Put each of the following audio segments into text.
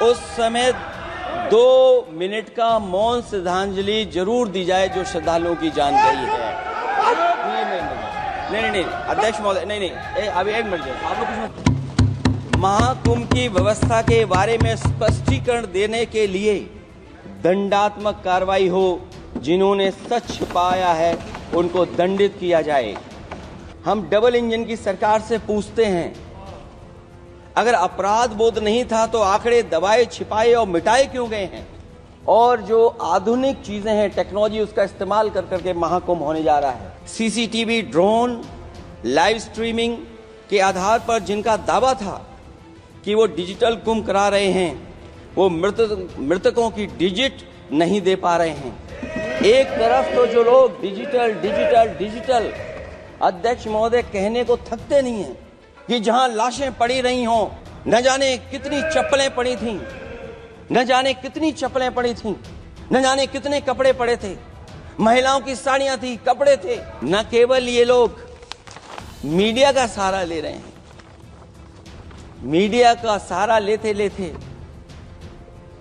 उस समय 2 मिनट का मौन श्रद्धांजलि जरूर दी जाए जो श्रद्धालुओं की जान गई है। नहीं अध्यक्ष महोदय, नहीं अभी एक मिनट आप लोग कुछ महाकुंभ की व्यवस्था के बारे में स्पष्टीकरण देने के लिए दंडात्मक कार्रवाई हो, जिन्होंने सच छिपाया है उनको दंडित किया जाए। हम डबल इंजन की सरकार से पूछते हैं, अगर अपराध बोध नहीं था तो आंकड़े दबाए, छिपाए और मिटाए क्यों गए हैं? और जो आधुनिक चीजें हैं, टेक्नोलॉजी, उसका इस्तेमाल कर करके महाकुंभ होने जा रहा है। सीसीटीवी, ड्रोन, लाइव स्ट्रीमिंग के आधार पर जिनका दावा था कि वो डिजिटल कुंभ करा रहे हैं, वो मृतकों की डिजिट नहीं दे पा रहे हैं। एक तरफ तो जो लोग डिजिटल अध्यक्ष महोदय कहने को थकते नहीं हैं कि जहां लाशें पड़ी रही हों, न जाने कितनी चप्पलें पड़ी थीं, न जाने कितने कपड़े पड़े थे, महिलाओं की साड़ियां थी, कपड़े थे। न केवल ये लोग मीडिया का सहारा ले रहे हैं, मीडिया का सहारा लेते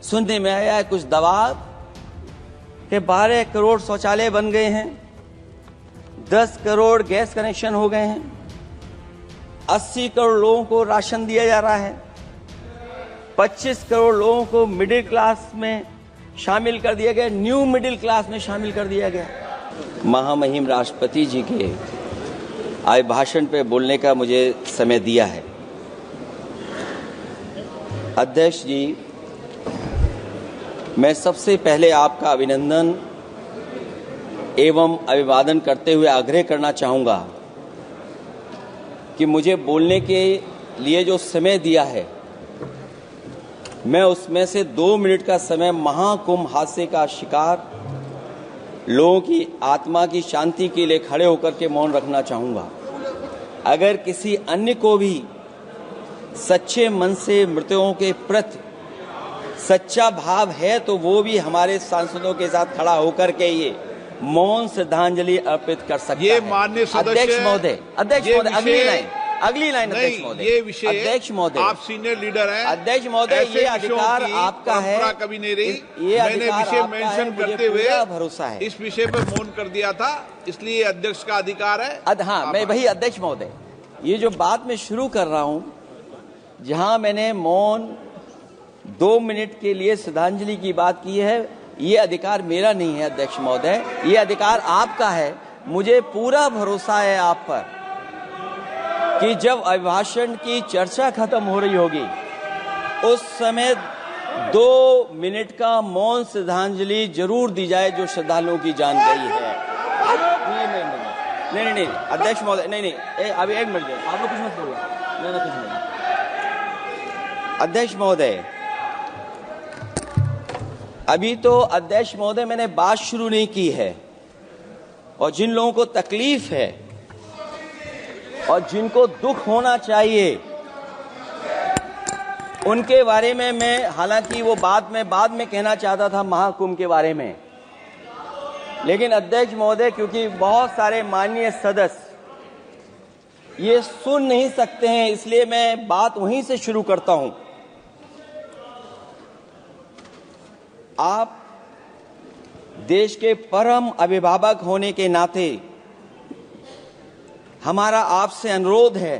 सुनने में आया है कुछ दबाव कि 12 करोड़ शौचालय बन गए हैं, 10 करोड़ गैस कनेक्शन हो गए हैं, 80 करोड़ लोगों को राशन दिया जा रहा है, 25 करोड़ लोगों को मिडिल क्लास में शामिल कर दिया गया, न्यू मिडिल क्लास में शामिल कर दिया गया। महामहिम राष्ट्रपति जी के अभिभाषण पे बोलने का मुझे समय दिया है। अध्यक्ष जी, मैं सबसे पहले आपका अभिनंदन एवं अभिवादन करते हुए आग्रह करना चाहूँगा कि मुझे बोलने के लिए जो समय दिया है, मैं उसमें से 2 मिनट का समय महाकुंभ हादसे का शिकार लोगों की आत्मा की शांति के लिए खड़े होकर के मौन रखना चाहूँगा। अगर किसी अन्य को भी सच्चे मन से मृतकों के प्रति सच्चा भाव है तो वो भी हमारे सांसदों के साथ खड़ा होकर के ये मौन श्रद्धांजलि अर्पित कर सकता है। माननीय सदस्य अध्यक्ष महोदय, अगली लाइन अध्यक्ष महोदय, ये विषय अध्यक्ष महोदय, आप सीनियर लीडर हैं। अध्यक्ष महोदय, ये अधिकार आपका है, कभी नहीं रही। ये मैंने विषय मेंशन करते हुए भरोसा है इस विषय पर मौन कर दिया था, इसलिए अध्यक्ष का अधिकार है। हाँ, मैं वही अध्यक्ष महोदय, ये जो बात मैं शुरू कर रहा हूं, जहां मैंने मौन 2 मिनट के लिए श्रद्धांजलि की बात की है, ये अधिकार मेरा नहीं है अध्यक्ष महोदय, ये अधिकार आपका है। मुझे पूरा भरोसा है आप पर कि जब अभिभाषण की चर्चा खत्म हो रही होगी उस समय 2 मिनट का मौन श्रद्धांजलि जरूर दी जाए जो श्रद्धालुओं की जान गई है। नहीं अध्यक्ष महोदय, नहीं अभी एक मिनट आप लोग कुछ मत बोलो। कुछ नहीं अध्यक्ष महोदय, अभी तो अध्यक्ष महोदय मैंने बात शुरू नहीं की है, और जिन लोगों को तकलीफ है और जिनको दुख होना चाहिए उनके बारे में मैं, हालांकि वो बाद में कहना चाहता था महाकुंभ के बारे में, लेकिन अध्यक्ष महोदय क्योंकि बहुत सारे माननीय सदस्य ये सुन नहीं सकते हैं, इसलिए मैं बात वहीं से शुरू करता हूं। आप देश के परम अभिभावक होने के नाते हमारा आपसे अनुरोध है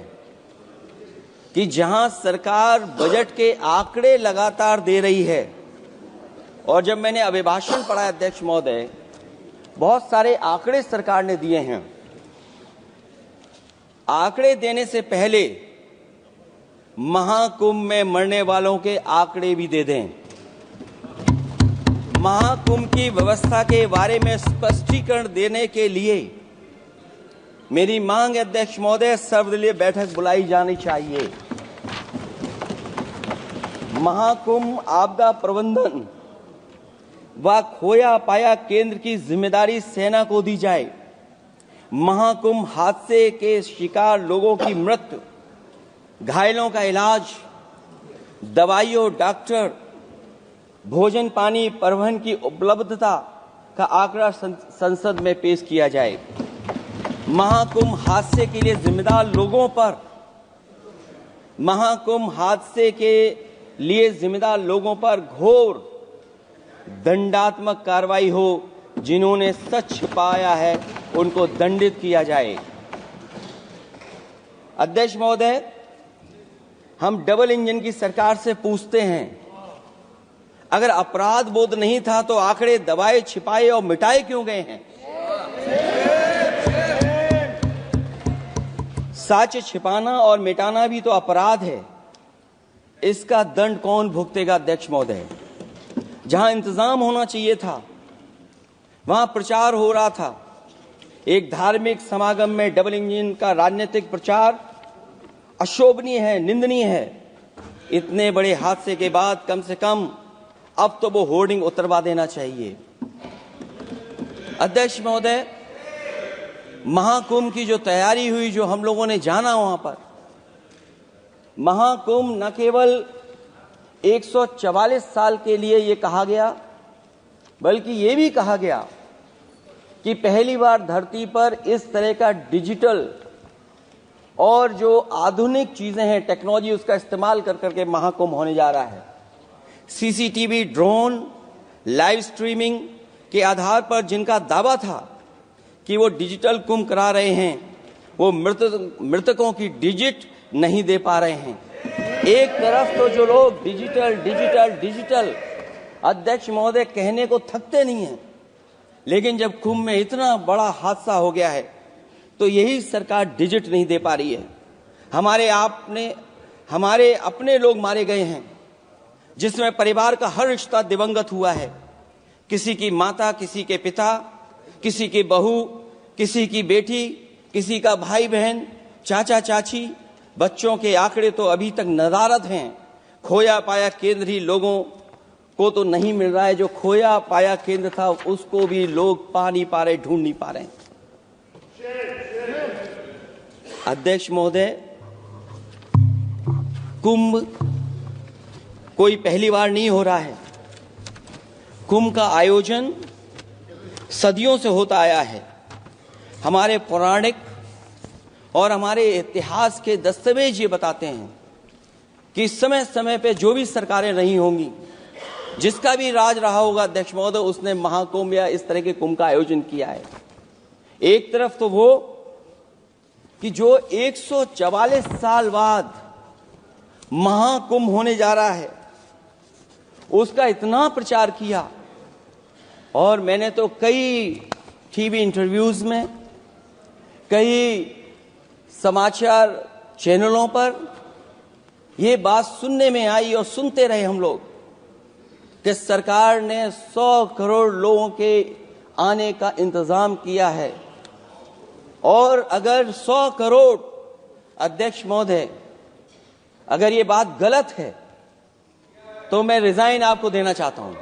कि जहां सरकार बजट के आंकड़े लगातार दे रही है, और जब मैंने अभिभाषण पढ़ा अध्यक्ष महोदय, बहुत सारे आंकड़े सरकार ने दिए हैं। आंकड़े देने से पहले महाकुंभ में मरने वालों के आंकड़े भी दे दें। महाकुंभ की व्यवस्था के बारे में स्पष्टीकरण देने के लिए मेरी मांग अध्यक्ष महोदय, सर्वदलीय बैठक बुलाई जानी चाहिए। महाकुंभ आपदा प्रबंधन व खोया पाया केंद्र की जिम्मेदारी सेना को दी जाए। महाकुंभ हादसे के शिकार लोगों की मृत्यु, घायलों का इलाज, दवाइयों, डॉक्टर, भोजन पानी, परिवहन की उपलब्धता का आंकड़ा संसद में पेश किया जाए। महाकुंभ हादसे के लिए जिम्मेदार लोगों पर महाकुंभ हादसे के लिए जिम्मेदार लोगों पर घोर दंडात्मक कार्रवाई हो। जिन्होंने सच छिपाया है उनको दंडित किया जाए। अध्यक्ष महोदय, हम डबल इंजन की सरकार से पूछते हैं, अगर अपराध बोध नहीं था तो आंकड़े दबाए, छिपाए और मिटाए क्यों गए हैं? सच छिपाना और मिटाना भी तो अपराध है। इसका दंड कौन भुगतेगा? अध्यक्ष महोदय, जहां इंतजाम होना चाहिए था वहां प्रचार हो रहा था। एक धार्मिक समागम में डबल इंजन का राजनीतिक प्रचार अशोभनीय है, निंदनीय है। इतने बड़े हादसे के बाद कम से कम अब तो वो होर्डिंग उतरवा देना चाहिए। अध्यक्ष महोदय, महाकुंभ की जो तैयारी हुई, जो हम लोगों ने जाना वहां पर, महाकुंभ न केवल 144 साल के लिए ये कहा गया, बल्कि ये भी कहा गया कि पहली बार धरती पर इस तरह का डिजिटल और जो आधुनिक चीजें हैं, टेक्नोलॉजी, उसका इस्तेमाल कर करके महाकुंभ होने जा रहा है। सीसीटीवी, ड्रोन, लाइव स्ट्रीमिंग के आधार पर जिनका दावा था कि वो डिजिटल कुंभ करा रहे हैं, वो मृतकों की डिजिट नहीं दे पा रहे हैं। एक तरफ तो जो लोग डिजिटल डिजिटल डिजिटल अध्यक्ष महोदय कहने को थकते नहीं हैं, लेकिन जब कुंभ में इतना बड़ा हादसा हो गया है तो यही सरकार डिजिट नहीं दे पा रही है। हमारे अपने लोग मारे गए हैं, जिसमें परिवार का हर रिश्ता दिवंगत हुआ है। किसी की माता, किसी के पिता, किसी की बहू, किसी की बेटी, किसी का भाई बहन, चाचा चाची। बच्चों के आंकड़े तो अभी तक नदारद हैं। खोया पाया केंद्र ही लोगों को तो नहीं मिल रहा है। जो खोया पाया केंद्र था उसको भी लोग पा नहीं पा रहे, ढूंढ नहीं पा रहे। अध्यक्ष महोदय, कुंभ कोई पहली बार नहीं हो रहा है। कुंभ का आयोजन सदियों से होता आया है। हमारे पौराणिक और हमारे इतिहास के दस्तावेज ये बताते हैं कि समय समय पे जो भी सरकारें रही होंगी, जिसका भी राज रहा होगा अध्यक्ष महोदय, उसने महाकुंभ या इस तरह के कुंभ का आयोजन किया है। एक तरफ तो वो कि जो 144 साल बाद महाकुंभ होने जा रहा है, उसका इतना प्रचार किया। और मैंने तो कई टीवी इंटरव्यूज में, कई समाचार चैनलों पर ये बात सुनने में आई और सुनते रहे हम लोग कि सरकार ने 100 करोड़ लोगों के आने का इंतजाम किया है। और अगर 100 करोड़, अध्यक्ष महोदय, अगर ये बात गलत है तो मैं रिजाइन आपको देना चाहता हूं।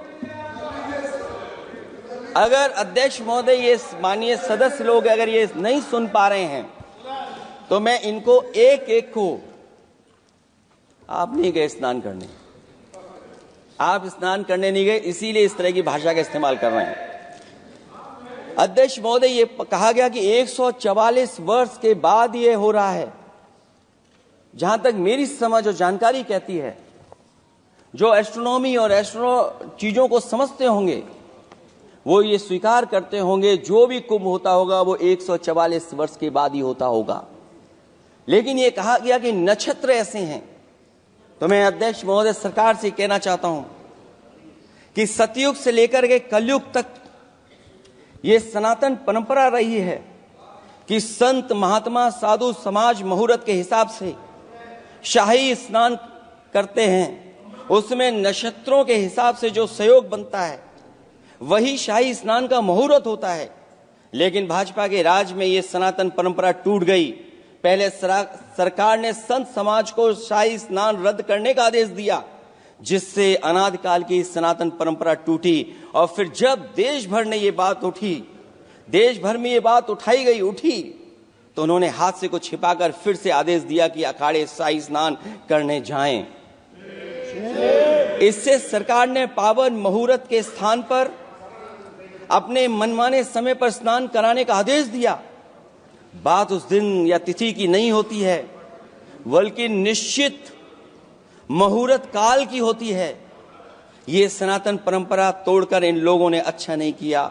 अगर अध्यक्ष महोदय, ये माननीय सदस्य लोग अगर ये नहीं सुन पा रहे हैं तो मैं इनको एक एक को, आप नहीं गए स्नान करने, आप स्नान करने नहीं गए, इसीलिए इस तरह की भाषा का इस्तेमाल कर रहे हैं। अध्यक्ष महोदय, ये कहा गया कि 144 वर्ष के बाद ये हो रहा है। जहां तक मेरी समझ और जानकारी कहती है, जो एस्ट्रोनॉमी और एस्ट्रो चीजों को समझते होंगे वो ये स्वीकार करते होंगे, जो भी कुंभ होता होगा वो 144 वर्ष के बाद ही होता होगा। लेकिन ये कहा गया कि नक्षत्र ऐसे हैं। तो मैं अध्यक्ष महोदय सरकार से कहना चाहता हूं कि सतयुग से लेकर के कलयुग तक ये सनातन परंपरा रही है कि संत, महात्मा, साधु समाज मुहूर्त के हिसाब से शाही स्नान करते हैं। उसमें नक्षत्रों के हिसाब से जो सहयोग बनता है वही शाही स्नान का मुहूर्त होता है। लेकिन भाजपा के राज में ये सनातन परंपरा टूट गई। पहले सरकार ने संत समाज को शाही स्नान रद्द करने का आदेश दिया, जिससे अनादिकाल की सनातन परंपरा टूटी। और फिर जब देश भर में ये बात उठी, तो उन्होंने हादसे को छिपाकर फिर से आदेश दिया कि अखाड़े शाही स्नान करने जाएं। इससे सरकार ने पावन मुहूर्त के स्थान पर अपने मनमाने समय पर स्नान कराने का आदेश दिया। बात उस दिन या तिथि की नहीं होती है, बल्कि निश्चित मुहूर्त काल की होती है। ये सनातन परंपरा तोड़कर इन लोगों ने अच्छा नहीं किया।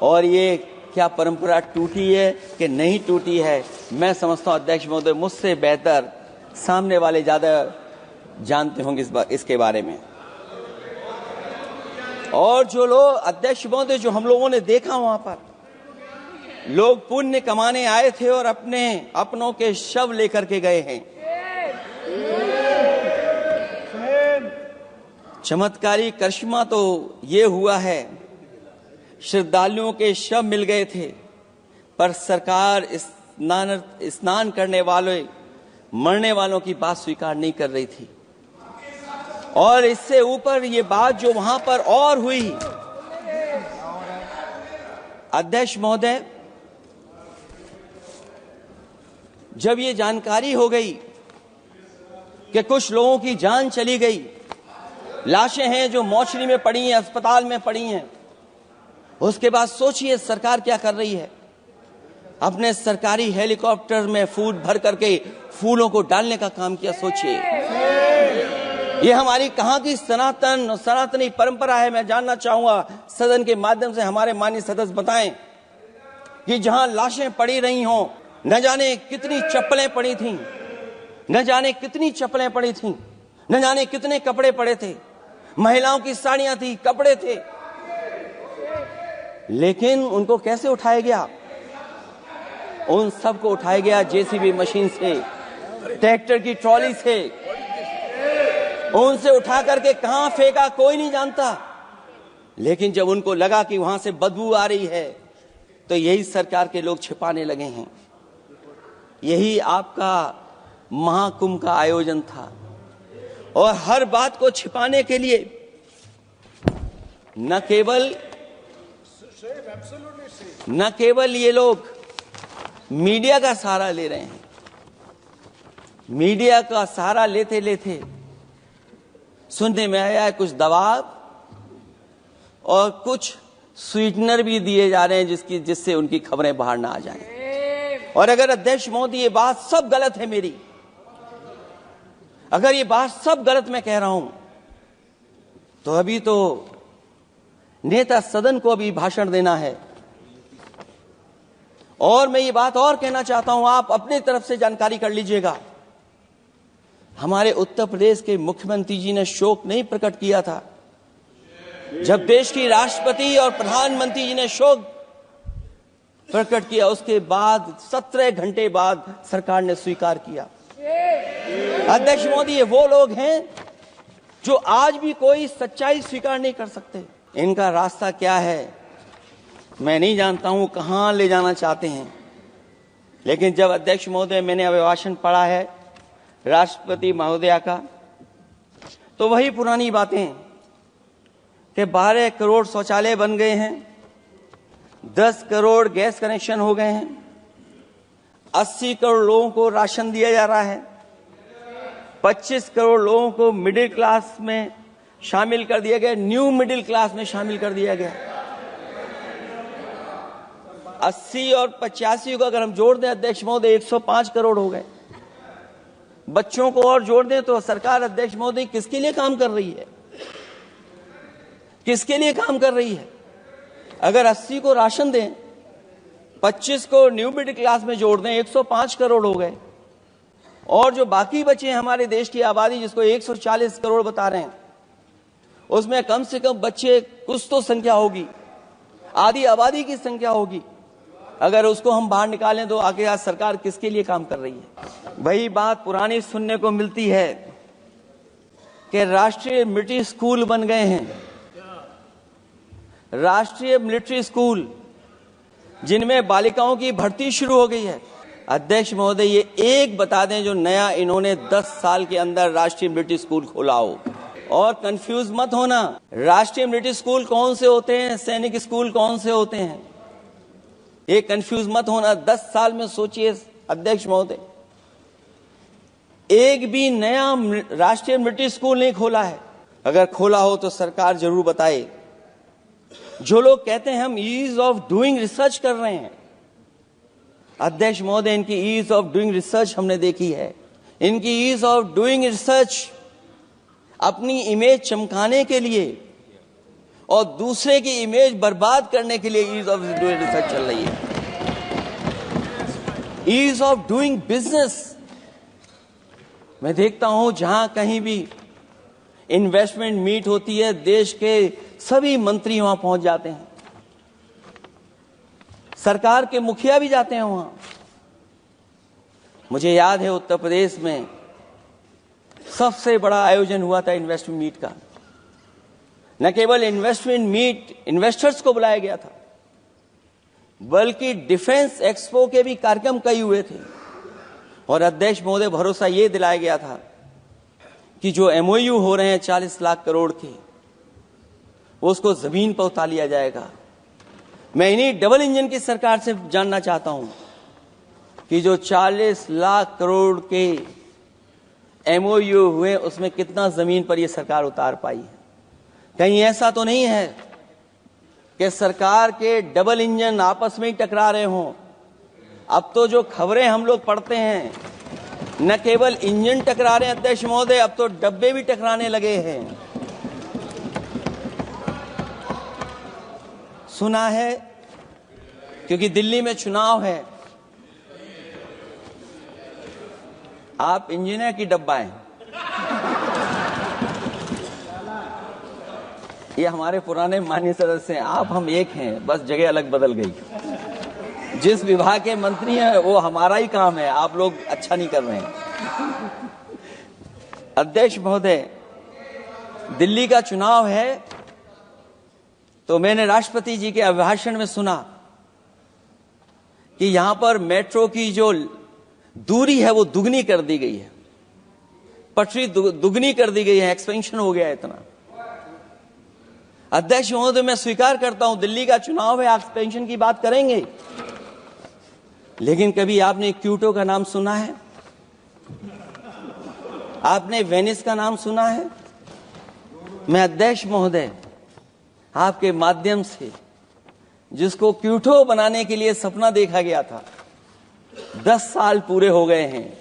और ये क्या परंपरा टूटी है कि नहीं टूटी है, मैं समझता हूं अध्यक्ष महोदय मुझसे बेहतर सामने वाले ज्यादा जानते होंगे इसके बारे में। और जो लोग अध्यक्ष महोदय जो हम लोगों ने देखा वहां पर लोग पुण्य कमाने आए थे और अपनों के शव लेकर के गए हैं। चमत्कारी करिश्मा तो ये हुआ है, श्रद्धालुओं के शव मिल गए थे, पर सरकार स्नान करने वाले मरने वालों की बात स्वीकार नहीं कर रही थी। और इससे ऊपर ये बात जो वहां पर और हुई, अध्यक्ष महोदय, जब ये जानकारी हो गई कि कुछ लोगों की जान चली गई, लाशें हैं जो मोर्चरी में पड़ी हैं, अस्पताल में पड़ी हैं, उसके बाद सोचिए सरकार क्या कर रही है। अपने सरकारी हेलीकॉप्टर में फूड भर करके फूलों को डालने का काम किया। सोचिए ये हमारी कहां की सनातनी परंपरा है। मैं जानना चाहूंगा सदन के माध्यम से हमारे माननीय सदस्य बताएं कि जहां लाशें पड़ी रही हों, न जाने कितनी चप्पलें पड़ी थीं, न जाने कितनी चप्पलें पड़ी थीं, न जाने कितने कपड़े पड़े थे, महिलाओं की साड़ियां थी, कपड़े थे, लेकिन उनको कैसे उठाया गया? उन सबको उठाया गया जेसीबी मशीन से, ट्रैक्टर की ट्रॉली से। उनसे उठा करके कहां फेंका कोई नहीं जानता, लेकिन जब उनको लगा कि वहां से बदबू आ रही है तो यही सरकार के लोग छिपाने लगे हैं। यही आपका महाकुंभ का आयोजन था। और हर बात को छिपाने के लिए न केवल ये लोग मीडिया का सहारा ले रहे हैं, मीडिया का सहारा लेते लेते सुनने में आया है कुछ दबाव और कुछ स्वीटनर भी दिए जा रहे हैं जिससे उनकी खबरें बाहर ना आ जाएं। और अगर अध्यक्ष मोदी ये बात सब गलत है मेरी, अगर ये बात सब गलत मैं कह रहा हूं, तो अभी तो नेता सदन को अभी भाषण देना है। और मैं ये बात और कहना चाहता हूं, आप अपनी तरफ से जानकारी कर लीजिएगा। हमारे उत्तर प्रदेश के मुख्यमंत्री जी ने शोक नहीं प्रकट किया था। जब देश की राष्ट्रपति और प्रधानमंत्री जी ने शोक प्रकट किया, उसके बाद 17 घंटे बाद सरकार ने स्वीकार किया। अध्यक्ष मोदी, ये वो लोग हैं जो आज भी कोई सच्चाई स्वीकार नहीं कर सकते। इनका रास्ता क्या है मैं नहीं जानता हूं, कहां ले जाना चाहते हैं। लेकिन जब अध्यक्ष महोदय मैंने अभिभाषण पढ़ा है राष्ट्रपति महोदया का, तो वही पुरानी बातें कि 12 करोड़ शौचालय बन गए हैं, 10 करोड़ गैस कनेक्शन हो गए हैं, 80 करोड़ लोगों को राशन दिया जा रहा है, 25 करोड़ लोगों को मिडिल क्लास में शामिल कर दिया गया, न्यू मिडिल क्लास में शामिल कर दिया गया। 80 और 85 को अगर हम जोड़ दें अध्यक्ष महोदय 105 करोड़ हो गए। बच्चों को और जोड़ दें तो सरकार अध्यक्ष महोदय किसके लिए काम कर रही है, किसके लिए काम कर रही है? अगर 80 को राशन दें, 25 को न्यू मिडिल क्लास में जोड़ दें, 105 करोड़ हो गए। और जो बाकी बचे हैं हमारे देश की आबादी जिसको 140 करोड़ बता रहे हैं, उसमें कम से कम बच्चे कुछ तो संख्या होगी, आधी आबादी की संख्या होगी। अगर उसको हम बाहर निकालें तो आगे आज सरकार किसके लिए काम कर रही है? वही बात पुरानी सुनने को मिलती है कि राष्ट्रीय मिलिट्री स्कूल बन गए हैं, राष्ट्रीय मिलिट्री स्कूल जिनमें बालिकाओं की भर्ती शुरू हो गई है। अध्यक्ष महोदय, ये एक बता दें जो नया इन्होंने 10 साल के अंदर राष्ट्रीय मिलिट्री स्कूल खोला हो। और कंफ्यूज मत होना, राष्ट्रीय मिलिट्री स्कूल कौन से होते हैं, सैनिक स्कूल कौन से होते हैं, ये कंफ्यूज मत होना। 10 साल में सोचिए अध्यक्ष महोदय, एक भी नया राष्ट्रीय मिलिट्री स्कूल नहीं खोला है। अगर खोला हो तो सरकार जरूर बताए। जो लोग कहते हैं हम ईज ऑफ डूइंग रिसर्च कर रहे हैं, अध्यक्ष महोदय इनकी ईज ऑफ डूइंग रिसर्च हमने देखी है। इनकी ईज ऑफ डूइंग रिसर्च अपनी इमेज चमकाने के लिए और दूसरे की इमेज बर्बाद करने के लिए ईज ऑफ डूइंग रिसर्च चल रही है। ईज ऑफ डूइंग बिजनेस, मैं देखता हूं जहां कहीं भी इन्वेस्टमेंट मीट होती है, देश के सभी मंत्री वहां पहुंच जाते हैं, सरकार के मुखिया भी जाते हैं वहां। मुझे याद है उत्तर प्रदेश में सबसे बड़ा आयोजन हुआ था इन्वेस्टमेंट मीट का। न केवल इन्वेस्टमेंट मीट इन्वेस्टर्स को बुलाया गया था, बल्कि डिफेंस एक्सपो के भी कार्यक्रम कई हुए थे और अध्यक्ष महोदय भरोसा ये दिलाया गया था कि जो एमओयू हो रहे हैं 40 लाख करोड़ के, उसको जमीन पर उतार लिया जाएगा। मैं इन्हीं डबल इंजन की सरकार से जानना चाहता हूं कि जो 40 लाख करोड़ के एमओयू हुए उसमें कितना जमीन पर यह सरकार उतार पाई है। कहीं ऐसा तो नहीं है कि सरकार के डबल इंजन आपस में ही टकरा रहे हों। अब तो जो खबरें हम लोग पढ़ते हैं, न केवल इंजन टकरा रहे हैं अध्यक्ष महोदय, अब तो डब्बे भी टकराने लगे हैं। सुना है क्योंकि दिल्ली में चुनाव है, आप इंजीनियर की डब्बा हैं। ये हमारे पुराने माननीय सदस्य हैं, आप हम एक हैं, बस जगह अलग बदल गई। जिस विभाग के मंत्री हैं वो हमारा ही काम है, आप लोग अच्छा नहीं कर रहे हैं। अध्यक्ष महोदय, दिल्ली का चुनाव है तो मैंने राष्ट्रपति जी के अभिभाषण में सुना कि यहां पर मेट्रो की जो दूरी है वो दुगनी कर दी गई है, पटरी दुगनी कर दी गई है, एक्सपेंशन हो गया है इतना। अध्यक्ष महोदय, मैं स्वीकार करता हूं दिल्ली का चुनाव है, एक्सपेंशन की बात करेंगे, लेकिन कभी आपने क्यूटो का नाम सुना है? आपने वेनिस का नाम सुना है? मैं अध्यक्ष महोदय आपके माध्यम से, जिसको क्यूटो बनाने के लिए सपना देखा गया था, 10 साल पूरे हो गए हैं,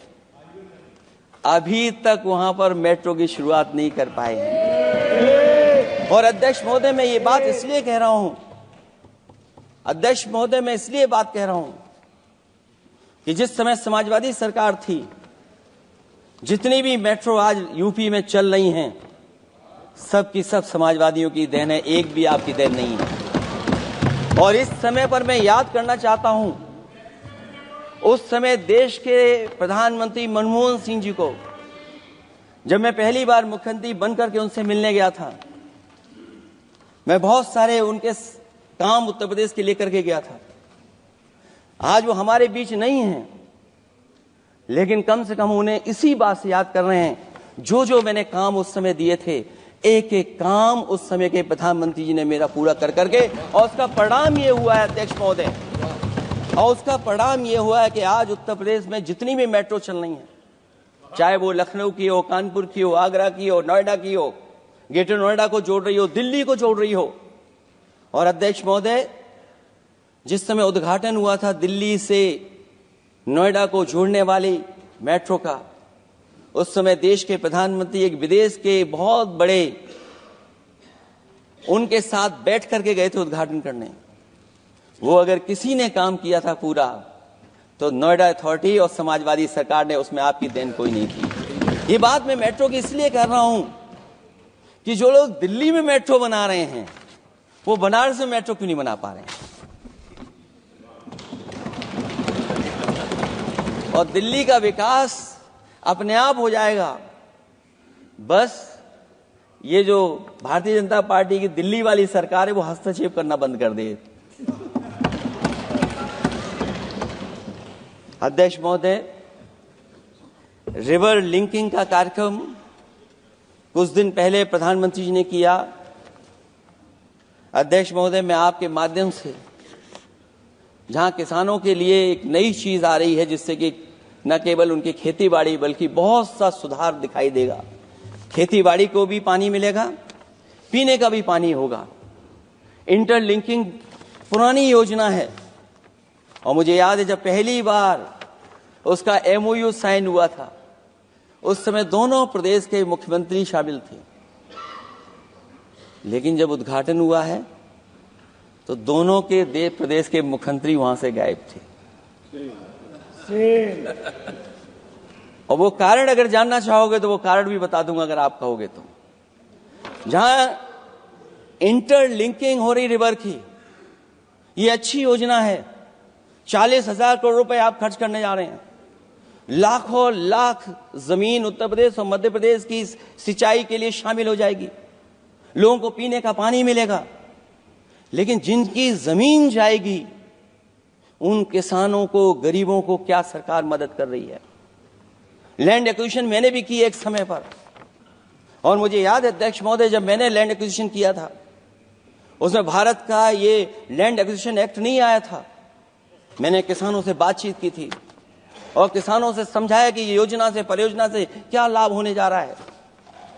अभी तक वहां पर मेट्रो की शुरुआत नहीं कर पाए हैं। और अध्यक्ष महोदय, मैं ये बात इसलिए कह रहा हूं, अध्यक्ष महोदय मैं इसलिए बात कह रहा हूं कि जिस समय समाजवादी सरकार थी, जितनी भी मेट्रो आज यूपी में चल रही हैं, सब की सब समाजवादियों की देन है, एक भी आपकी देन नहीं है। और इस समय पर मैं याद करना चाहता हूं, उस समय देश के प्रधानमंत्री मनमोहन सिंह जी को जब मैं पहली बार मुख्यमंत्री बनकर के उनसे मिलने गया था, मैं बहुत सारे उनके काम उत्तर प्रदेश के लेकर के गया था। आज वो हमारे बीच नहीं हैं, लेकिन कम से कम उन्हें इसी बात से याद कर रहे हैं, जो जो मैंने काम उस समय दिए थे, एक एक काम उस समय के प्रधानमंत्री जी ने मेरा पूरा कर करके, और उसका परिणाम ये हुआ है अध्यक्ष महोदय, और उसका परिणाम ये हुआ है कि आज उत्तर प्रदेश में जितनी भी मेट्रो चल रही है, चाहे वो लखनऊ की हो, कानपुर की हो, आगरा की हो, नोएडा की हो, ग्रेटर नोएडा को जोड़ रही हो, दिल्ली को जोड़ रही हो। और अध्यक्ष महोदय, जिस समय उद्घाटन हुआ था दिल्ली से नोएडा को जोड़ने वाली मेट्रो का, उस समय देश के प्रधानमंत्री एक विदेश के बहुत बड़े उनके साथ बैठ करके गए थे उद्घाटन करने। वो अगर किसी ने काम किया था पूरा, तो नोएडा अथॉरिटी और समाजवादी सरकार ने, उसमें आपकी देन कोई नहीं की। ये बात मैं मेट्रो की इसलिए कर रहा हूं कि जो लोग दिल्ली में मेट्रो बना रहे हैं, वो बनारस में मेट्रो क्यों नहीं बना पा रहे हैं? और दिल्ली का विकास अपने आप हो जाएगा, बस ये जो भारतीय जनता पार्टी की दिल्ली वाली सरकार है वो हस्तक्षेप करना बंद कर दे। अध्यक्ष महोदय, रिवर लिंकिंग का कार्यक्रम कुछ दिन पहले प्रधानमंत्री जी ने किया। अध्यक्ष महोदय, मैं आपके माध्यम से, जहां किसानों के लिए एक नई चीज आ रही है, जिससे कि न केवल उनकी खेती बाड़ी बल्कि बहुत सा सुधार दिखाई देगा। खेती बाड़ी को भी पानी मिलेगा, पीने का भी पानी होगा। इंटरलिंकिंग पुरानी योजना है, और मुझे याद है जब पहली बार उसका एमओयू साइन हुआ था, उस समय दोनों प्रदेश के मुख्यमंत्री शामिल थे, लेकिन जब उद्घाटन हुआ है तो दोनों के प्रदेश के मुख्यमंत्री वहां से गायब थे। और वो कारण अगर जानना चाहोगे तो वो कारण भी बता दूंगा अगर आप कहोगे तो। जहां इंटरलिंकिंग हो रही रिवर की, ये अच्छी योजना है। 40,000 करोड़ रुपए आप खर्च करने जा रहे हैं। लाखों लाख जमीन उत्तर प्रदेश और मध्य प्रदेश की सिंचाई के लिए शामिल हो जाएगी, लोगों को पीने का पानी मिलेगा। लेकिन जिनकी जमीन जाएगी उन किसानों को, गरीबों को क्या सरकार मदद कर रही है? लैंड एक्विजिशन मैंने भी की एक समय पर, और मुझे याद है अध्यक्ष महोदय, जब मैंने लैंड एक्विजिशन किया था उसमें भारत का ये लैंड एक्विजिशन एक्ट नहीं आया था। मैंने किसानों से बातचीत की थी और किसानों से समझाया कि ये योजना से, परियोजना से क्या लाभ होने जा रहा है।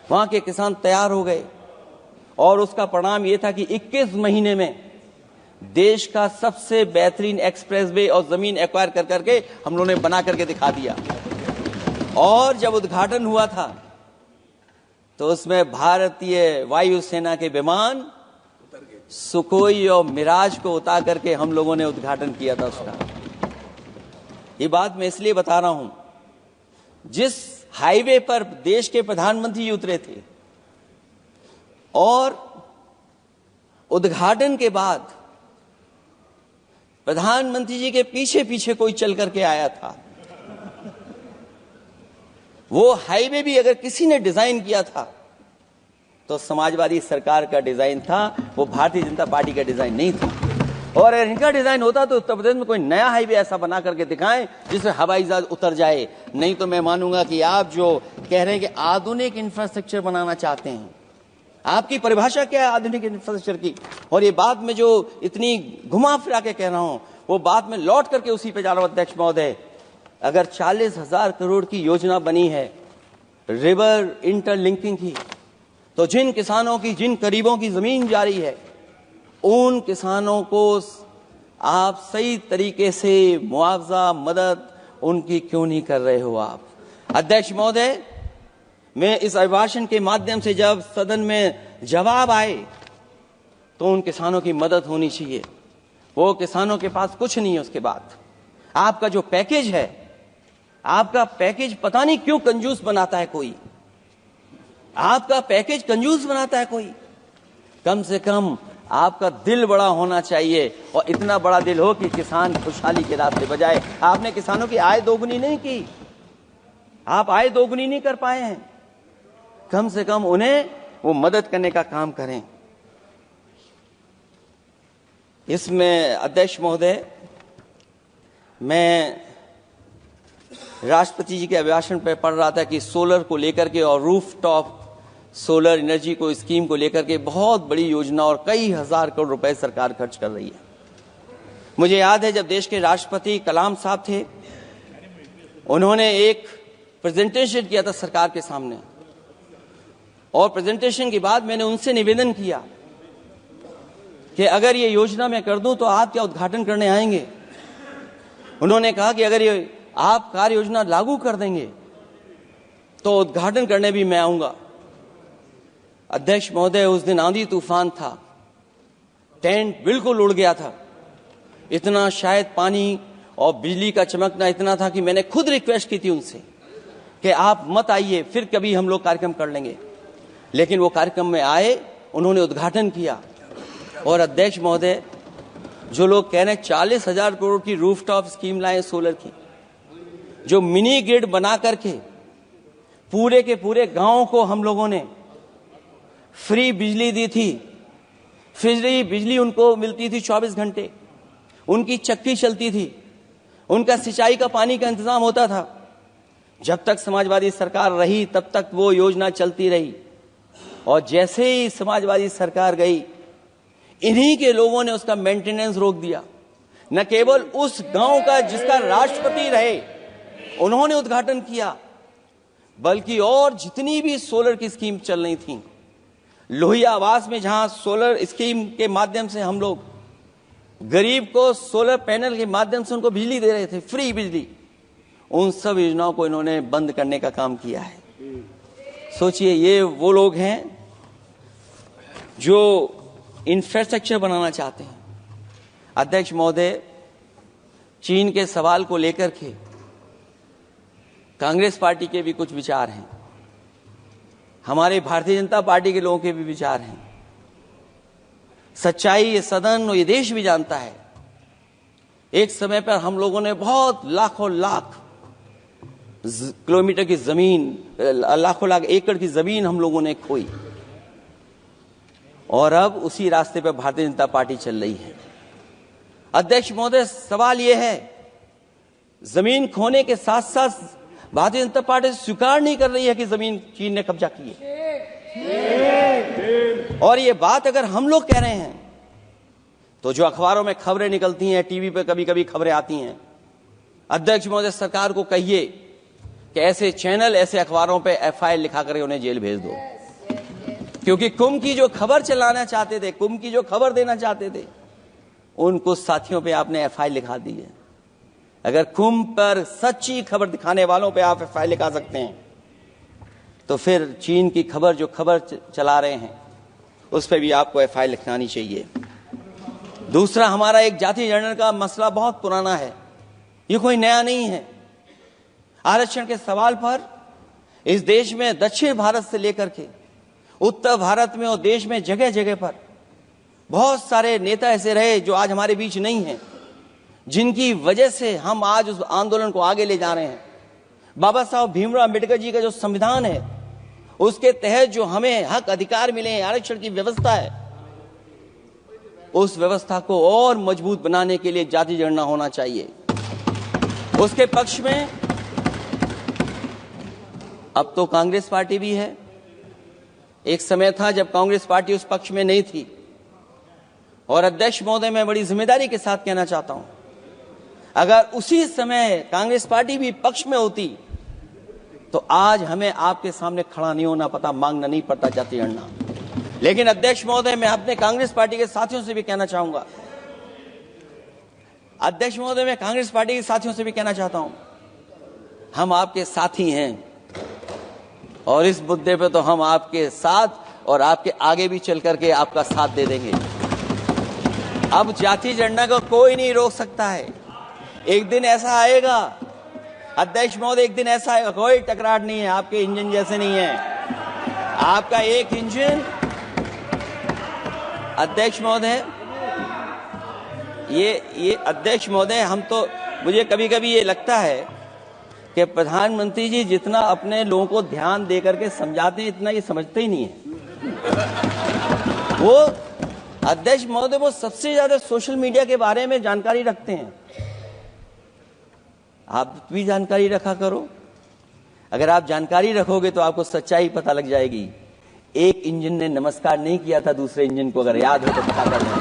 वहां के किसान तैयार हो गए और उसका परिणाम यह था कि 21 महीने में देश का सबसे बेहतरीन एक्सप्रेसवे और जमीन एक्वायर कर करके हम लोगों ने बना करके दिखा दिया। और जब उद्घाटन हुआ था तो उसमें भारतीय वायुसेना के विमान सुखोई और मिराज को उतार करके हम लोगों ने उद्घाटन किया था उसका। ये बात मैं इसलिए बता रहा हूं, जिस हाईवे पर देश के प्रधानमंत्री उतरे थे और उद्घाटन के बाद प्रधानमंत्री जी के पीछे पीछे कोई चल करके आया था। वो हाईवे भी अगर किसी ने डिजाइन किया था तो समाजवादी सरकार का डिजाइन था, वो भारतीय जनता पार्टी का डिजाइन नहीं था। और अगर इनका डिजाइन होता तो उत्तर प्रदेश में कोई नया हाईवे ऐसा बना करके दिखाएं जिसमें हवाई जहाज उतर जाए। नहीं तो मैं मानूंगा कि आप जो कह रहे हैं कि आधुनिक इंफ्रास्ट्रक्चर बनाना चाहते हैं, आपकी परिभाषा क्या है आधुनिक इंफ्रास्ट्रक्चर की? और ये बात में जो इतनी घुमा फिरा के कह रहा हूं, वो बात में लौट करके उसी पे जा रहा हूं अध्यक्ष महोदय। अगर 40,000 करोड़ की योजना बनी है रिवर इंटरलिंकिंग की, तो जिन किसानों की, जिन गरीबों की जमीन जा रही है, उन किसानों को आप सही तरीके से मुआवजा, मदद उनकी क्यों नहीं कर रहे हो आप? अध्यक्ष महोदय, मैं इस अभिभाषण के माध्यम से जब सदन में जवाब आए तो उन किसानों की मदद होनी चाहिए। वो किसानों के पास कुछ नहीं है। उसके बाद आपका जो पैकेज है, आपका पैकेज पता नहीं क्यों कंजूस बनाता है कोई। आपका पैकेज कंजूस बनाता है कोई। कम से कम आपका दिल बड़ा होना चाहिए, और इतना बड़ा दिल हो कि किसान खुशहाली के रास्ते बजाए। आपने किसानों की आय दोगुनी नहीं की, आप आय दोगुनी नहीं कर पाए हैं। कम से कम उन्हें वो मदद करने का काम करें। इसमें अध्यक्ष महोदय, मैं राष्ट्रपति जी के अभिभाषण पर पढ़ रहा था कि सोलर को लेकर के और रूफ टॉप सोलर एनर्जी को, स्कीम को लेकर के बहुत बड़ी योजना और कई हजार करोड़ रुपए सरकार खर्च कर रही है। मुझे याद है जब देश के राष्ट्रपति कलाम साहब थे, उन्होंने एक प्रेजेंटेशन किया था सरकार के सामने, और प्रेजेंटेशन के बाद मैंने उनसे निवेदन किया कि अगर ये योजना मैं कर दूं तो आप क्या उद्घाटन करने आएंगे? उन्होंने कहा कि अगर ये आप कार्य योजना लागू कर देंगे तो उद्घाटन करने भी मैं आऊंगा। अध्यक्ष महोदय, उस दिन आंधी तूफान था, टेंट बिल्कुल उड़ गया था। इतना शायद पानी और बिजली का चमकना इतना था कि मैंने खुद रिक्वेस्ट की थी उनसे कि आप मत आइए, फिर कभी हम लोग कार्यक्रम कर लेंगे। लेकिन वो कार्यक्रम में आए, उन्होंने उद्घाटन किया। और अध्यक्ष महोदय, जो लोग कह रहे हैं 40,000 करोड़ की रूफटॉप स्कीम लाए सोलर की, जो मिनी ग्रिड बना करके पूरे के पूरे गांव को हम लोगों ने फ्री बिजली दी थी। फ्री बिजली उनको मिलती थी 24 घंटे, उनकी चक्की चलती थी, उनका सिंचाई का पानी का इंतजाम होता था। जब तक समाजवादी सरकार रही तब तक वो योजना चलती रही, और जैसे ही समाजवादी सरकार गई, इन्हीं के लोगों ने उसका मेंटेनेंस रोक दिया। न केवल उस गांव का जिसका राष्ट्रपति रहे उन्होंने उद्घाटन किया, बल्कि और जितनी भी सोलर की स्कीम चल रही थी, लोहिया आवास में जहां सोलर स्कीम के माध्यम से हम लोग गरीब को सोलर पैनल के माध्यम से उनको बिजली दे रहे थे, फ्री बिजली, उन सब योजनाओं को इन्होंने बंद करने का काम किया है। सोचिए, ये वो लोग हैं जो इंफ्रास्ट्रक्चर बनाना चाहते हैं। अध्यक्ष महोदय, चीन के सवाल को लेकर के कांग्रेस पार्टी के भी कुछ विचार हैं, हमारे भारतीय जनता पार्टी के लोगों के भी विचार हैं। सच्चाई ये सदन और ये देश भी जानता है, एक समय पर हम लोगों ने बहुत लाखों लाख किलोमीटर की जमीन, लाखों लाख एकड़ की जमीन हम लोगों ने खोई, और अब उसी रास्ते पर भारतीय जनता पार्टी चल रही है। अध्यक्ष महोदय, सवाल यह है, जमीन खोने के साथ साथ भारतीय जनता पार्टी स्वीकार नहीं कर रही है कि जमीन चीन ने कब्जा की है। और ये बात अगर हम लोग कह रहे हैं तो जो अखबारों में खबरें निकलती हैं, टीवी पे कभी कभी खबरें आती हैं, अध्यक्ष महोदय सरकार को कहिए कि ऐसे चैनल, ऐसे अखबारों पे एफआईआर लिखा कर उन्हें जेल भेज दो, क्योंकि कुंभ की जो खबर चलाना चाहते थे, कुंभ की जो खबर देना चाहते थे, उन कुछ साथियों पे आपने एफआईआर लिखा दी है। अगर कुंभ पर सच्ची खबर दिखाने वालों पे आप एफआईआर लिखा सकते हैं, तो फिर चीन की खबर, जो खबर चला रहे हैं, उस पर भी आपको एफआईआर लिखवानी चाहिए। दूसरा, हमारा एक जाति जनगणना का मसला बहुत पुराना है, ये कोई नया नहीं है। आरक्षण के सवाल पर इस देश में दक्षिण भारत से लेकर के उत्तर भारत में और देश में जगह जगह पर बहुत सारे नेता ऐसे रहे जो आज हमारे बीच नहीं हैं, जिनकी वजह से हम आज उस आंदोलन को आगे ले जा रहे हैं। बाबा साहब भीमराव अम्बेडकर जी का जो संविधान है, उसके तहत जो हमें हक अधिकार मिले हैं, आरक्षण की व्यवस्था है, उस व्यवस्था को और मजबूत बनाने के लिए जाति जनगणना होना चाहिए। उसके पक्ष में अब तो कांग्रेस पार्टी भी है। एक समय था जब कांग्रेस पार्टी उस पक्ष में नहीं थी, और अध्यक्ष महोदय, मैं बड़ी जिम्मेदारी के साथ कहना चाहता हूं, अगर उसी समय कांग्रेस पार्टी भी पक्ष में होती तो आज हमें आपके सामने खड़ा नहीं होना पता, मांगना नहीं पड़ता जाति जनगणना। लेकिन अध्यक्ष महोदय, मैं अपने कांग्रेस पार्टी के साथियों से भी कहना चाहूंगा, अध्यक्ष महोदय, मैं कांग्रेस पार्टी के साथियों से भी कहना चाहता हूं, हम आपके साथी हैं, और इस मुद्दे पे तो हम आपके साथ और आपके आगे भी चल करके आपका साथ दे देंगे। अब जाति जनगणना को कोई नहीं रोक सकता है। एक दिन ऐसा आएगा अध्यक्ष महोदय, एक दिन ऐसा आएगा, कोई टकरार नहीं है, आपके इंजन जैसे नहीं है, आपका एक इंजन। अध्यक्ष महोदय, ये अध्यक्ष महोदय, हम तो, मुझे कभी कभी ये लगता है कि प्रधानमंत्री जी जितना अपने लोगों को ध्यान दे करके समझाते हैं, इतना ये समझते ही नहीं है। वो अध्यक्ष महोदय, वो सबसे ज्यादा सोशल मीडिया के बारे में जानकारी रखते हैं। आप भी जानकारी रखा करो। अगर आप जानकारी रखोगे तो आपको सच्चाई पता लग जाएगी। एक इंजन ने नमस्कार नहीं किया था दूसरे इंजन को, अगर याद हो तो पता कर लें।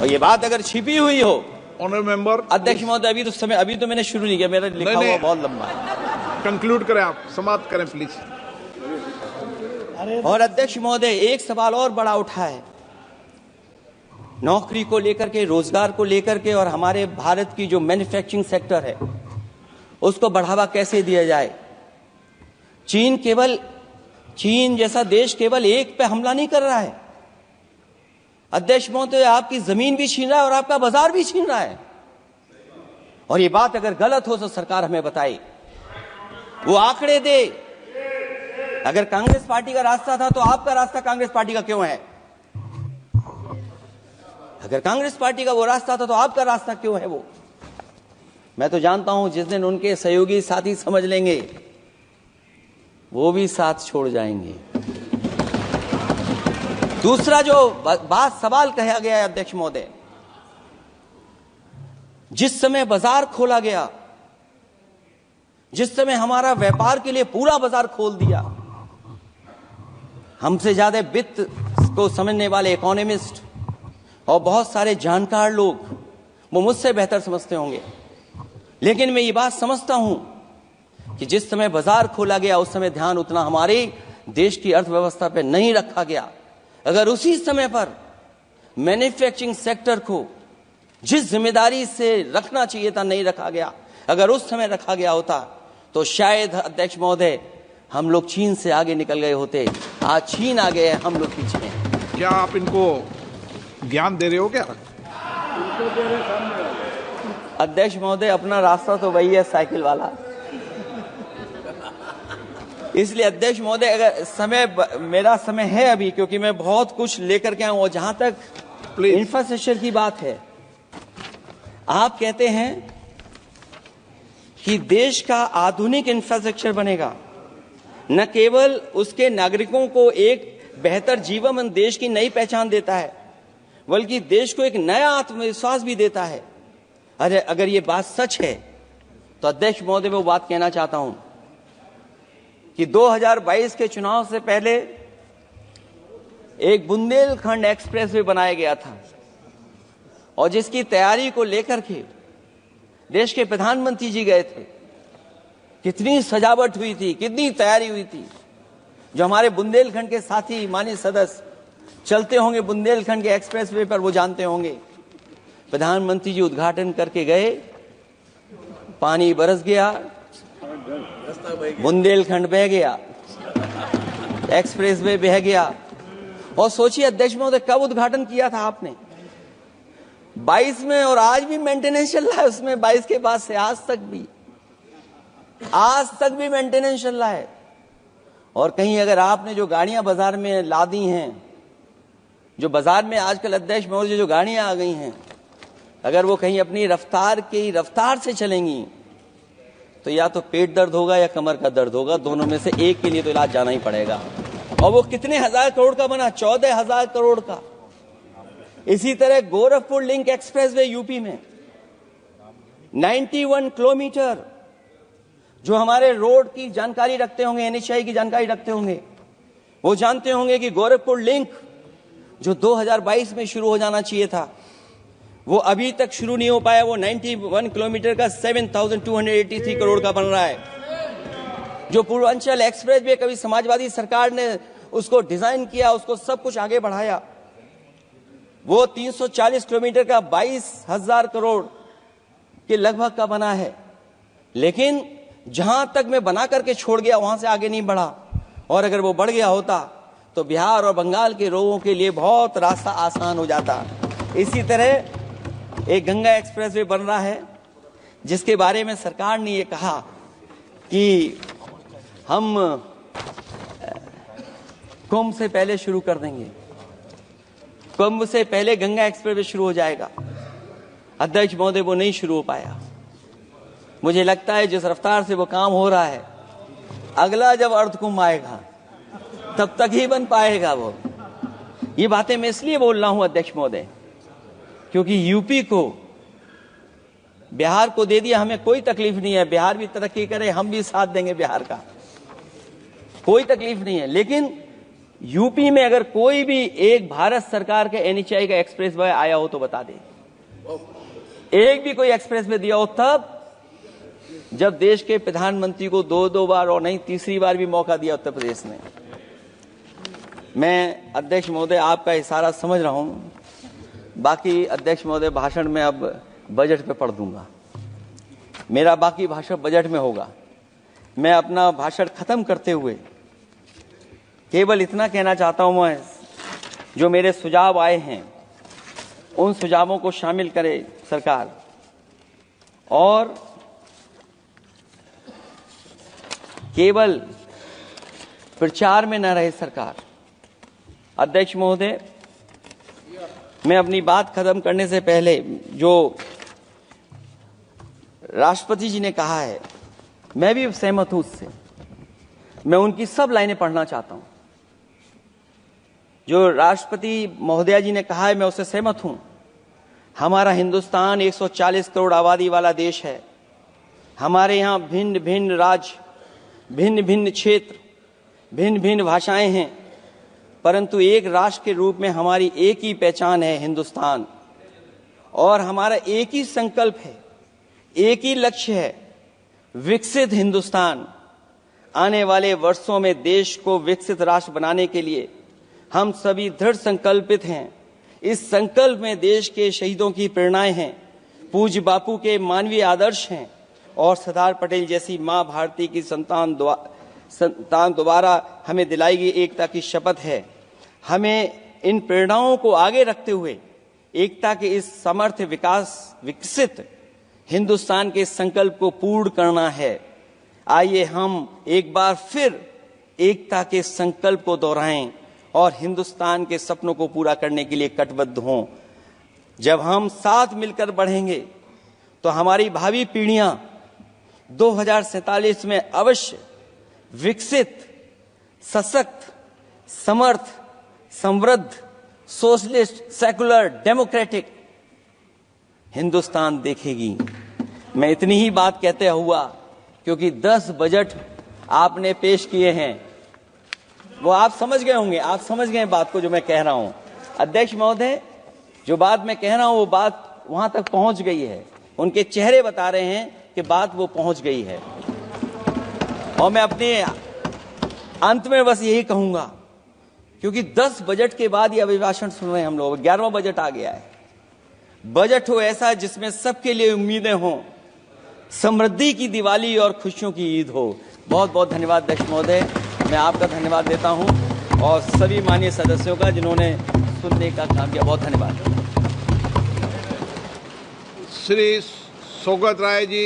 और ये बात अगर छिपी हुई हो, ऑनरेबल मेंबर, अध्यक्ष महोदय, अभी तो मैंने शुरू नहीं किया, मेरा लिखा हुआ बहुत लंबा है। कंक्लूड करें, आप समाप्त करें प्लीज। और अध्यक्ष महोदय, एक सवाल और बड़ा उठा है, नौकरी को लेकर के, रोजगार को लेकर के, और हमारे भारत की जो मैन्युफैक्चरिंग सेक्टर है उसको बढ़ावा कैसे दिया जाए। चीन जैसा देश केवल एक पे हमला नहीं कर रहा है अध्यक्ष महोदय, आपकी जमीन भी छीन रहा है और आपका बाजार भी छीन रहा है। और ये बात अगर गलत हो तो सरकार हमें बताए, वो आंकड़े दे। अगर कांग्रेस पार्टी का रास्ता था तो आपका रास्ता कांग्रेस पार्टी का क्यों है? अगर कांग्रेस पार्टी का वो रास्ता था तो आपका रास्ता क्यों है वो? मैं तो जानता हूं जिस दिन उनके सहयोगी साथी समझ लेंगे, वो भी साथ छोड़ जाएंगे। दूसरा जो सवाल कहा गया है अध्यक्ष महोदय, जिस समय बाजार खोला गया, जिस समय हमारा व्यापार के लिए पूरा बाजार खोल दिया, हमसे ज्यादा वित्त को समझने वाले इकोनॉमिस्ट और बहुत सारे जानकार लोग वो मुझसे बेहतर समझते होंगे, लेकिन मैं ये बात समझता हूं कि जिस समय बाजार खोला गया उस समय ध्यान उतना हमारे देश की अर्थव्यवस्था पर नहीं रखा गया। अगर उसी समय पर मैन्युफैक्चरिंग सेक्टर को जिस जिम्मेदारी से रखना चाहिए था नहीं रखा गया। अगर उस समय रखा गया होता तो शायद अध्यक्ष महोदय हम लोग चीन से आगे निकल गए होते। आज चीन आगे है, हम लोग पीछे हैं। क्या आप इनको ज्ञान दे रहे हो क्या? अध्यक्ष महोदय अपना रास्ता तो वही है, साइकिल वाला। इसलिए अध्यक्ष महोदय अगर समय, मेरा समय है अभी, क्योंकि मैं बहुत कुछ लेकर के आऊं। और जहां तक इंफ्रास्ट्रक्चर की बात है, आप कहते हैं कि देश का आधुनिक इंफ्रास्ट्रक्चर बनेगा, न केवल उसके नागरिकों को एक बेहतर जीवन देश की नई पहचान देता है, बल्कि देश को एक नया आत्मविश्वास भी देता है। अरे अगर ये बात सच है तो अध्यक्ष महोदय मैं वो बात कहना चाहता हूं कि 2022 के चुनाव से पहले एक बुंदेलखंड एक्सप्रेस वे बनाया गया था, और जिसकी तैयारी को लेकर के देश के प्रधानमंत्री जी गए थे। कितनी सजावट हुई थी, कितनी तैयारी हुई थी। जो हमारे बुंदेलखंड के साथी माननीय सदस्य चलते होंगे बुंदेलखंड के एक्सप्रेस वे पर, वो जानते होंगे। प्रधानमंत्री जी उद्घाटन करके गए, पानी बरस गया, बुंदेलखंड बह गया, एक्सप्रेस वे बह गया। और सोचिए अध्यक्ष महोदय, कब उद्घाटन किया था आपने? 22 में, और आज भी मेंटेनेंस चल रहा है उसमें। 22 के बाद से आज तक भी मेंटेनेंस चल रहा है। और कहीं अगर आपने जो गाड़ियां बाजार में ला दी हैं, जो बाजार में आजकल अध्यक्ष महोदय जो गाड़ियां आ गई हैं, अगर वो कहीं अपनी रफ्तार से चलेंगी तो या तो पेट दर्द होगा या कमर का दर्द होगा, दोनों में से एक के लिए तो इलाज जाना ही पड़ेगा। और वो कितने हजार करोड़ का बना? 14,000 करोड़ का। इसी तरह गोरखपुर लिंक एक्सप्रेसवे यूपी में 91 किलोमीटर। जो हमारे रोड की जानकारी रखते होंगे, एनएचआई की जानकारी रखते होंगे, वो जानते होंगे कि गोरखपुर लिंक जो 2022 में शुरू हो जाना चाहिए था, वो अभी तक शुरू नहीं हो पाया। वो 91 किलोमीटर का 7,283 करोड़ का बन रहा है। जो पूर्वांचल एक्सप्रेस वे, कभी समाजवादी सरकार ने उसको डिजाइन किया, उसको सब कुछ आगे बढ़ाया, वो 340 किलोमीटर का 22,000 करोड़ के लगभग का बना है। लेकिन जहां तक मैं बना करके छोड़ गया, वहां से आगे नहीं बढ़ा। और अगर वो बढ़ गया होता तो बिहार और बंगाल के लोगों के लिए बहुत रास्ता आसान हो जाता। इसी तरह एक गंगा एक्सप्रेस वे बन रहा है, जिसके बारे में सरकार ने ये कहा कि हम कुंभ से पहले शुरू कर देंगे, कुंभ से पहले गंगा एक्सप्रेस वे शुरू हो जाएगा। अध्यक्ष महोदय वो नहीं शुरू हो पाया। मुझे लगता है जिस रफ्तार से वो काम हो रहा है, अगला जब अर्ध कुंभ आएगा तब तक ही बन पाएगा वो। ये बातें मैं इसलिए बोल रहा हूं अध्यक्ष महोदय, क्योंकि यूपी को बिहार को दे दिया, हमें कोई तकलीफ नहीं है। बिहार भी तरक्की करे, हम भी साथ देंगे बिहार का, कोई तकलीफ नहीं है। लेकिन यूपी में अगर कोई भी एक भारत सरकार के एनएचआई का एक्सप्रेस वे आया हो तो बता दे। एक भी कोई एक्सप्रेस वे दिया हो तब, जब देश के प्रधानमंत्री को 2 बार और नहीं तीसरी बार भी मौका दिया उत्तर प्रदेश ने। मैं अध्यक्ष महोदय आपका इशारा समझ रहा हूं। बाकी अध्यक्ष महोदय भाषण में अब बजट पे पढ़ दूंगा, मेरा बाकी भाषण बजट में होगा। मैं अपना भाषण खत्म करते हुए केवल इतना कहना चाहता हूं, मैं जो मेरे सुझाव आए हैं उन सुझावों को शामिल करे सरकार, और केवल प्रचार में न रहे सरकार। अध्यक्ष महोदय, मैं अपनी बात खत्म करने से पहले जो राष्ट्रपति जी ने कहा है, मैं भी सहमत हूं उससे। मैं उनकी सब लाइनें पढ़ना चाहता हूं। जो राष्ट्रपति महोदया जी ने कहा है, मैं उससे सहमत हूं। हमारा हिंदुस्तान 140 करोड़ आबादी वाला देश है। हमारे यहां भिन्न भिन्न राज्य, भिन्न भिन्न क्षेत्र, भिन्न भिन्न भाषाएं हैं, परंतु एक राष्ट्र के रूप में हमारी एक ही पहचान है, हिंदुस्तान। और हमारा एक ही संकल्प है, एक ही लक्ष्य है, विकसित हिंदुस्तान। आने वाले वर्षों में देश को विकसित राष्ट्र बनाने के लिए हम सभी दृढ़ संकल्पित हैं। इस संकल्प में देश के शहीदों की प्रेरणाएं हैं, पूज्य बापू के मानवीय आदर्श हैं और सरदार पटेल जैसी मां भारती की संतान द्वारा हमें दिलाई गई एकता की शपथ है। हमें इन प्रेरणाओं को आगे रखते हुए एकता के इस समर्थ विकसित हिंदुस्तान के संकल्प को पूर्ण करना है। आइए हम एक बार फिर एकता के संकल्प को दोहराएं और हिंदुस्तान के सपनों को पूरा करने के लिए कटिबद्ध हों। जब हम साथ मिलकर बढ़ेंगे तो हमारी भावी पीढ़ियां 2047 में अवश्य विकसित, सशक्त, समर्थ, समृद्ध, सोशलिस्ट, सेकुलर, डेमोक्रेटिक हिंदुस्तान देखेगी। मैं इतनी ही बात कहते हुआ, क्योंकि 10 बजट आपने पेश किए हैं, वो आप समझ गए होंगे, आप समझ गए बात को जो मैं कह रहा हूं। अध्यक्ष महोदय, जो बात मैं कह रहा हूं वो बात वहां तक पहुंच गई है। उनके चेहरे बता रहे हैं कि बात वो पहुंच गई है। और मैं अपने अंत में बस यही कहूंगा, क्योंकि 10 बजट के बाद ये अभिभाषण सुन रहे हैं हम लोग, 11वां बजट आ गया है। बजट हो ऐसा जिसमें सबके लिए उम्मीदें हों, समृद्धि की दिवाली और खुशियों की ईद हो। बहुत बहुत धन्यवाद अध्यक्ष महोदय, मैं आपका धन्यवाद देता हूं और सभी माननीय सदस्यों का जिन्होंने सुनने का काम किया। बहुत धन्यवाद। श्री सौगत राय जी।